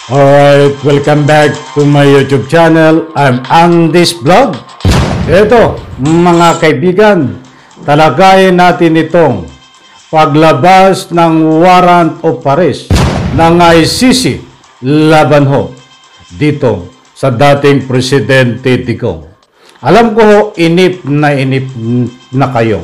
Alright, welcome back to my YouTube channel. I'm Andy's Vlog. Ito, mga kaibigan, talagayin natin itong paglabas ng warrant of arrest ng ICC laban ho dito sa dating Presidente Digong. Alam ko, inip na kayo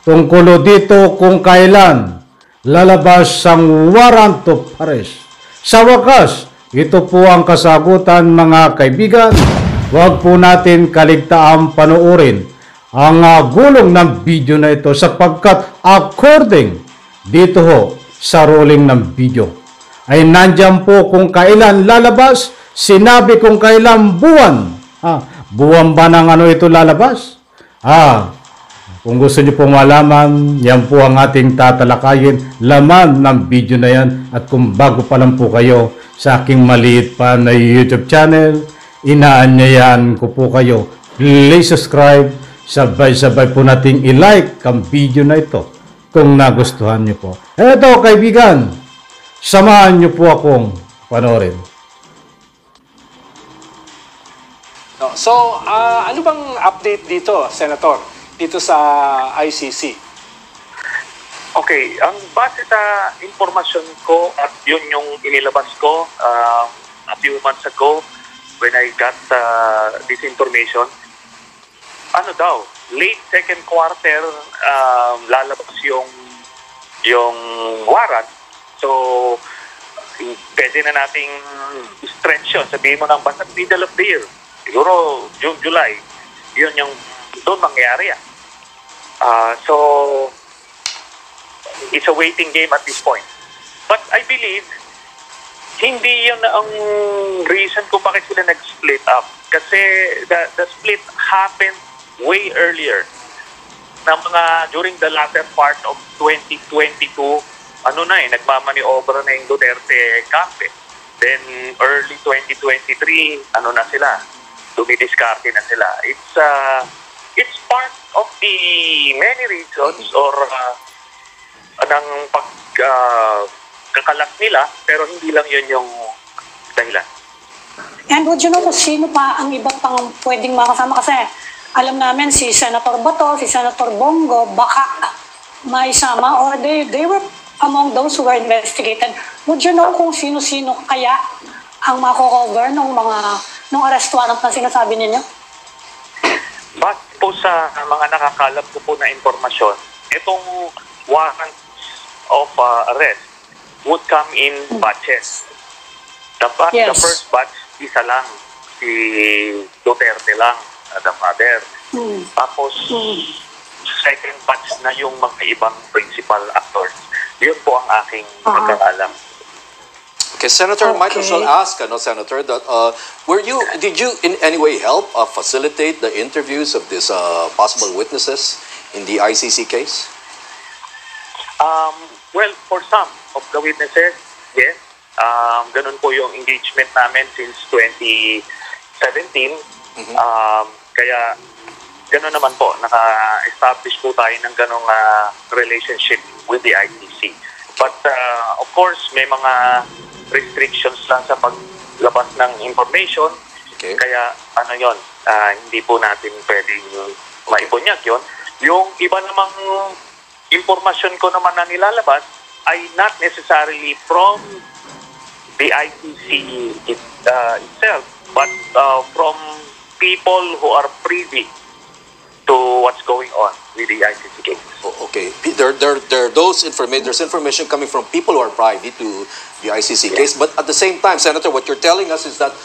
tungkol dito kung kailan lalabas ang warrant of arrest. Sa wakas, ito po ang kasagutan, mga kaibigan. Huwag po natin kaligtaan panoorin ang gulong ng video na ito sapagkat according dito ho sa rolling ng video ay nandyan po kung kailan lalabas, sinabi kung kailan buwan. Buwan ba ng ano ito lalabas? Kung gusto niyo pong malaman, yan po ang ating tatalakayin, laman ng video na yan. At kung bago pa lang po kayo sa aking maliit pa na YouTube channel, inaanyayahan ko po kayo, please subscribe, sabay-sabay po nating i-like ang video na ito kung nagustuhan niyo po. Eto kaibigan, samahan niyo po akong panoorin. So, ano bang update dito, Senator, dito sa ICC? Okay, ang base sa informasyon ko at yun yung inilabas ko a few months ago when I got this information, ano daw, late second quarter lalabas yung warrant. So, pwede na nating stretch yun. Sabihin mo ng basta middle of the year. Siguro June, July. Yun yung doon mangyari yan. So, it's a waiting game at this point. But I believe, hindi yun ang reason kung bakit sila nag-split up. Kasi the split happened way earlier. During the latter part of 2022, nagmamaniobra na yung Duterte camp. Then, early 2023, na sila? Dumidiskarte na sila. It's part of the many reasons or ng pagkakalat nila, pero hindi lang yun yung dahilan. And would you know kung sino pa ang iba pang pwedeng makasama? Kasi alam namin si Senator Bato, si Senator Bongo, baka maisama or they were among those who were investigated. Would you know kung sino-sino kaya ang mako-cover nung arrest warrant na sinasabi ninyo? Base po sa mga nakakalap ko po na informasyon, itong warrant of arrest would come in batches. The first batch, isa lang. Si Duterte lang, the father. Tapos, second batch na yung mga ibang principal actors. Yun po ang aking pagkakalam. Okay, Senator, might as well ask, Senator, that did you in any way help facilitate the interviews of these possible witnesses in the ICC case? Well, for some of the witnesses, yes. Ganun po yung engagement namin since 2017. Kaya ganun naman po, naka-establish po tayo ng ganung relationship with the ICC. But of course, may mga restrictions lang sa paglabas ng information. Okay. Kaya hindi po natin pwedeng maibunyag yun. Yung iba namang informasyon ko naman na nilalabas ay not necessarily from the ICC itself, but from people who are privy to what's going on with the ICC case. Okay. There's information coming from people who are privy to the ICC case, but at the same time, Senator, what you're telling us is that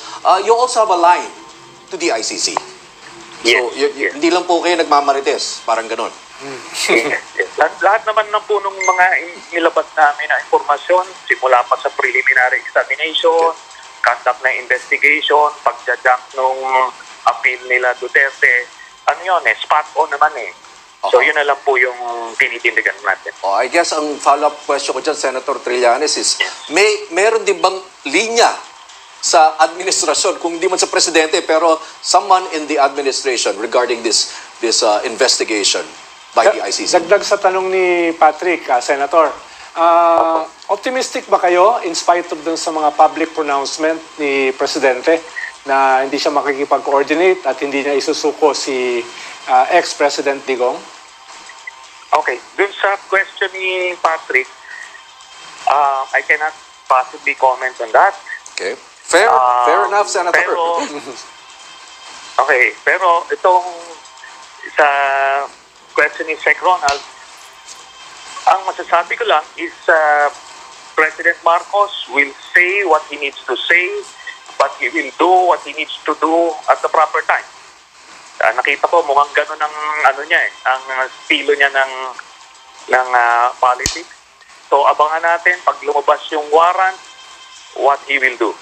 you also have a line to the ICC. Yes, So, hindi lang po kayo nagmamarites, parang ganon. Lahat naman ng po nung mga nilabas namin na informasyon, simula pa sa preliminary examination, conduct na investigation, pagja-junk nung appeal nila Duterte, spot on naman eh. So yun na lang po yung tinitindigan natin. I guess ang follow-up question ko dyan, Senator Trillanes, is meron din bang linya sa administrasyon, kung hindi man sa presidente, pero someone in the administration regarding this investigation by the ICC? Dagdag sa tanong ni Patrick, Senator, Optimistic ba kayo in spite of dun sa mga public pronouncement ni Presidente na hindi siya makikipag-coordinate at hindi niya isusuko si ex-President Digong? Okay, dun sa question ni Patrick, I cannot possibly comment on that. Okay. Fair enough, Senator. Pero itong sa question ni Sec Ronald, ang masasabi ko lang is President Marcos will say what he needs to say, but he will do what he needs to do at the proper time. Nakita ko mukhang gano'n ang ang estilo niya ng politics. So abangan natin pag lumabas yung warrant, what he will do.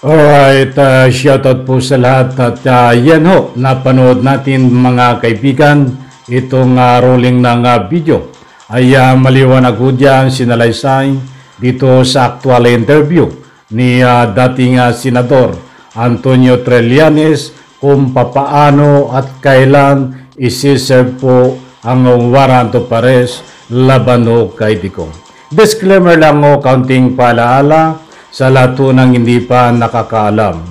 Alright, shoutout po sa lahat at yan ho, napanood natin mga kaibigan itong rolling ng video. Ay maliwanag ho dyan, sinalaysay dito sa actual interview ni dating Senador Antonio Trillanes kung papaano at kailan isi-serve po ang warrant of arrest laban ho kay Digong. Disclaimer lang ho, kaunting paalaala sa lahat ng hindi pa nakakaalam.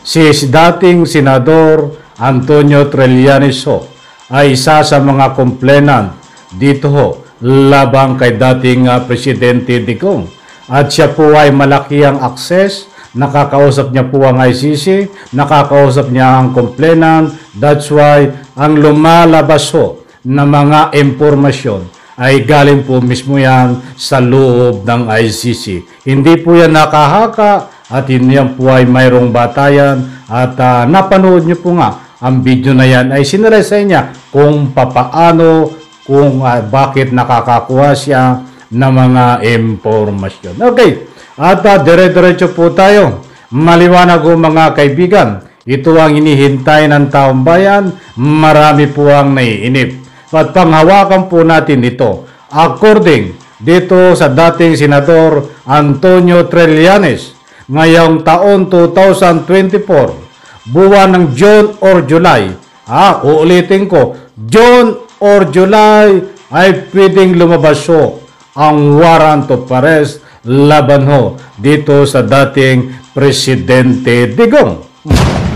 Si dating Senador Antonio Trillanes ho ay isa sa mga complainant dito ho labang kay dating Presidente Digong. At siya po ay malaki ang access, nakakausap niya po ang ICC, nakakausap niya ang complainant. That's why ang lumalabas ho na mga impormasyon ay galing po mismo yan sa loob ng ICC. Hindi po yan nakahaka at hindi yan po ay mayroong batayan. At napanood niyo po nga ang video na yan ay sinalaysay niya kung papaano, kung bakit nakakakuha siya ng mga impormasyon. Okay, at dire-diretso po tayo. Maliwanag po mga kaibigan, ito ang hinihintay ng taong bayan, marami po ang naiinip. At panghawakan po natin ito. According dito sa dating Senador Antonio Trillanes, ngayong taon 2024, buwan ng June or July, uulitin ko, June or July ay pwedeng lumabas ho ang warrant of arrest laban ho dito sa dating Presidente Digong.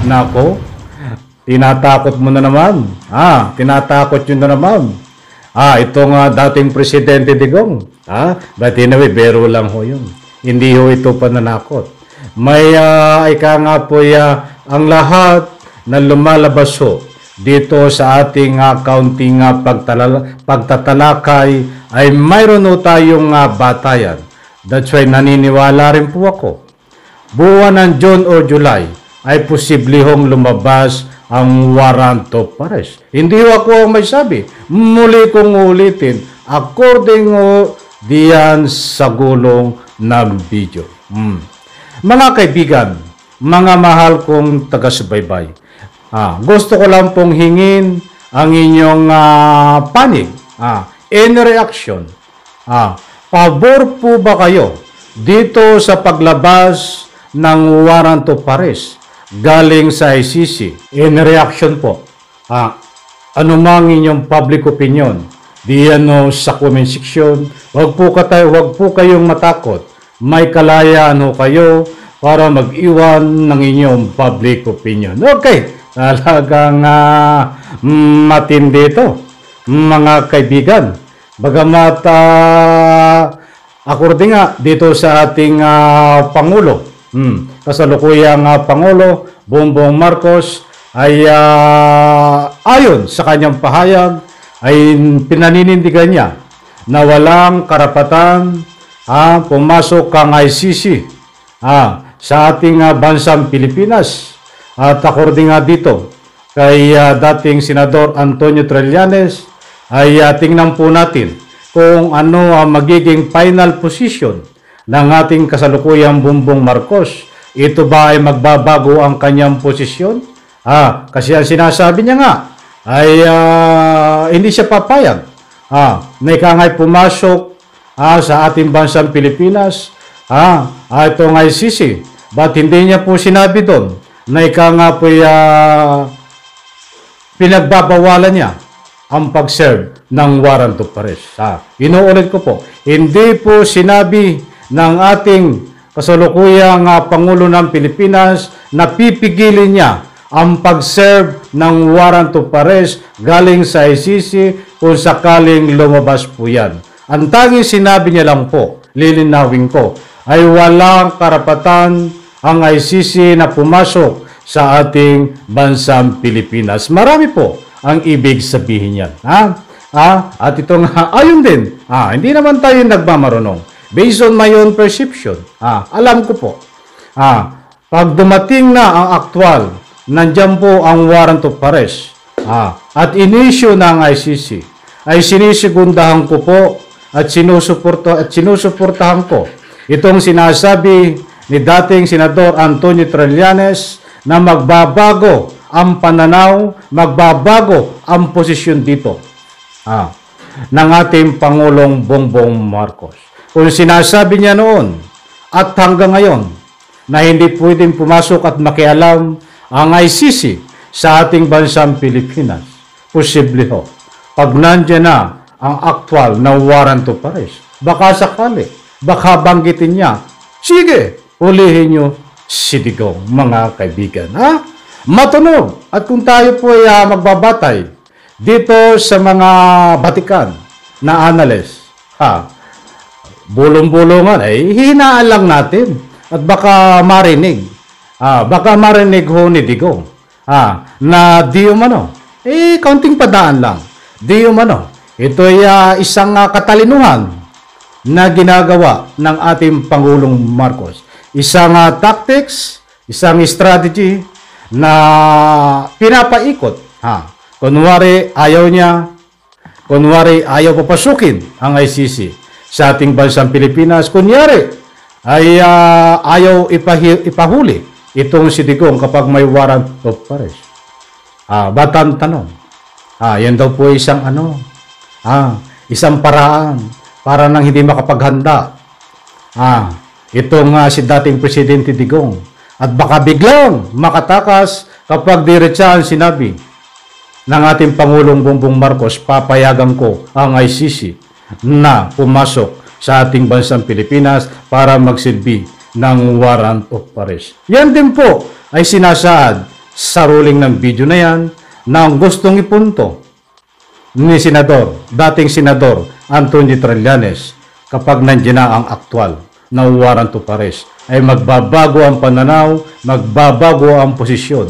Nako, tinatakot mo na naman. Tinatakot yun na naman. Ito nga dating Presidente Digong. But anyway, bero lang ho yun. Hindi ho ito pananakot. May ika nga po ang lahat na lumalabas ho dito sa ating counting pagtatalakay ay mayroon ho tayong batayan. That's why naniniwala rin po ako. Buwan ng June or July ay posible hong lumabas ang warrant of arrest. Hindi ako ang may sabi. Muli kong ulitin. According diyan sa gulong ng video. Mga kaibigan, mga mahal kong taga-subaybay, gusto ko lang pong hingin ang inyong panig, any reaction. Pabor po ba kayo dito sa paglabas ng warrant of arrest galing sa ICC? In reaction po, ano mang inyong public opinion, diyan sa comment section. Huwag po kayong matakot. May kalayaan ho kayo para mag-iwan ng inyong public opinion. Okay, talagang matindi ito, mga kaibigan. Bagamat according nga dito sa ating Pangulo, kasalukuyang Pangulo Bongbong Marcos ay ayon sa kanyang pahayag ay pinaninindigan niya na walang karapatan pumasok ang ICC sa ating bansang Pilipinas. At according nga dito kay dating Senador Antonio Trillanes ay tingnan po natin kung ano ang magiging final position ng ating kasalukuyang Bongbong Marcos. Ito ba ay magbabago ang kanyang posisyon? Kasi ang sinasabi niya nga ay hindi siya papayag na ikangay pumasok sa ating bansang Pilipinas itong ICC. But hindi niya po sinabi doon na ikanga po pinagbabawalan niya ang pag-serve ng warrant of arrest. Inuulit ko po, hindi po sinabi ng ating kasalukuyang Pangulo ng Pilipinas na pipigilin niya ang pag-serve ng warrant of arrest galing sa ICC kung sakaling lumabas po yan. Ang tanging sinabi niya lang po, lilinawin ko, ay walang karapatan ang ICC na pumasok sa ating bansang Pilipinas. Marami po ang ibig sabihin yan. At ito nga, ayun din. Hindi naman tayo nagmamarunong. Based on my own perception, alam ko po, pag dumating na ang aktual, nandiyan po ang warrant of arrest, at in-issue ng ICC, ay sinisigundahan ko po at sinusuportahan ko itong sinasabi ni dating Senador Antonio Trillanes na magbabago ang pananaw, magbabago ang posisyon dito ng ating Pangulong Bongbong Marcos. Kung sinasabi niya noon at hanggang ngayon na hindi pwedeng pumasok at makialam ang ICC sa ating bansang Pilipinas, posible ho. Pag nandiyan na ang aktual na warrant of arrest, baka sakali, baka banggitin niya, sige, ulihin nyo si Digong, mga kaibigan. Matunog. At kung tayo po ay magbabatay dito sa mga batikan na analyst, bulong-bulungan, hinaan lang natin at baka marinig. Baka marinig ho ni Digong na di umano. Kaunting padaan lang. Di umano. Ito ay isang katalinuhan na ginagawa ng ating Pangulong Marcos. Isang tactics, isang strategy na pinapaikot. Kunwari ayaw niya, kunwari ayaw papasukin ang ICC sa ating bansang Pilipinas. Kunyari ay ayaw ipahuli itong si Digong kapag may warrant of arrest. Batang tanong. Yan daw po isang isang paraan para nang hindi makapaghanda. Itong si dating Presidente Digong. At baka biglang makatakas kapag diretsaan sinabi ng ating Pangulong Bongbong Marcos, papayagan ko ang ICC na pumasok sa ating bansang Pilipinas para magsilbi ng warrant of arrest. Yan din po ay sinasaad sa ruling ng video na yan na gustong ipunto ni dating Senador Antonio Trillanes kapag nandiyan na ang aktual na warrant of arrest ay magbabago ang pananaw, magbabago ang posisyon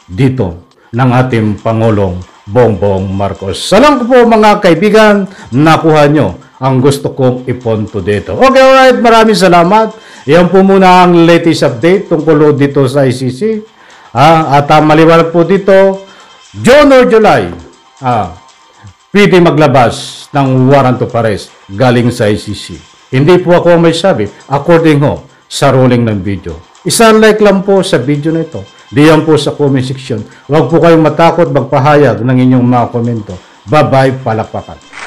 dito ng ating Pangulong Bongbong Marcos. Salamat po mga kaibigan, nakuha nyo ang gusto kong ipunto dito. Okay, alright, maraming salamat. Yan po muna ang latest update tungkol dito sa ICC. At maliwanag po dito, June or July, pwede maglabas ng warrant of arrest galing sa ICC. Hindi po ako may sabi, according ho sa ruling ng video. Isang like lang po sa video na ito. Diyan po sa comment section. Huwag po kayong matakot magpahayag ng inyong mga komento. Bye-bye, palakpakan.